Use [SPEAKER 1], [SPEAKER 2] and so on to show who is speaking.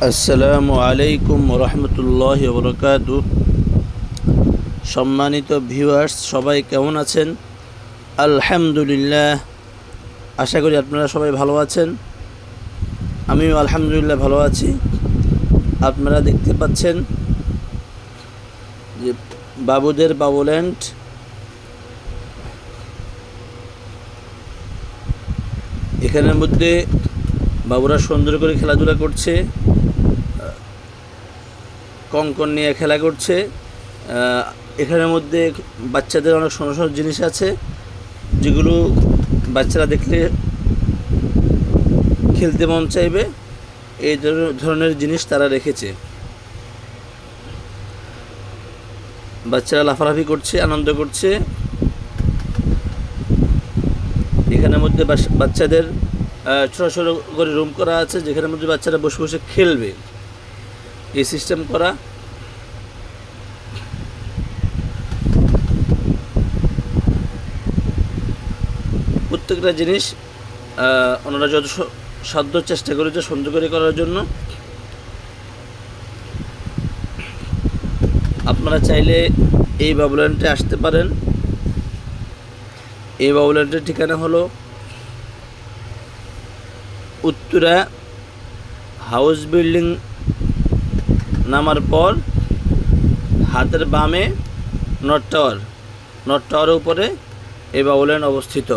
[SPEAKER 1] আসসালামু আলাইকুম রহমতুল্লাহি ওয়া বারাকাতুহু। সম্মানিত ভিউয়ার্স, সবাই কেমন আছেন? আলহামদুলিল্লাহ, আশা করি আপনারা সবাই ভালো আছেন। আমিও আলহামদুলিল্লাহ ভালো আছি। আপনারা দেখতে পাচ্ছেন যে বাবুদের বাবুল্যান্ড, এখানের মধ্যে বাবুরা সুন্দর করে খেলাধুলা করছে, কঙ্কন নিয়ে খেলা করছে। এখানের মধ্যে বাচ্চাদের অনেক সুন্দর সুন্দর জিনিস আছে, যেগুলো বাচ্চারা দেখলে খেলতে মন চাইবে। এই ধরনের জিনিস তারা রেখেছে। বাচ্চারা লাফালাফি করছে, আনন্দ করছে। এখানের মধ্যে বাচ্চাদের ছোটো ছোটো করে রুম করা আছে, যেখানের মধ্যে বাচ্চারা বসে বসে খেলবে, এই সিস্টেম করা। প্রত্যেকটা জিনিস ওনারা যত সাধ্য চেষ্টা করেছে সুন্দর করে করার জন্য। আপনারা চাইলে এই বাবুল্যান্ডে আসতে পারেন। এই বাবুল্যান্ডের ঠিকানা হলো উত্তরা হাউস বিল্ডিং নামার পর হাতের বামে নর্থ টাওয়ারের উপরে এই বাবুল্যান্ড অবস্থিত।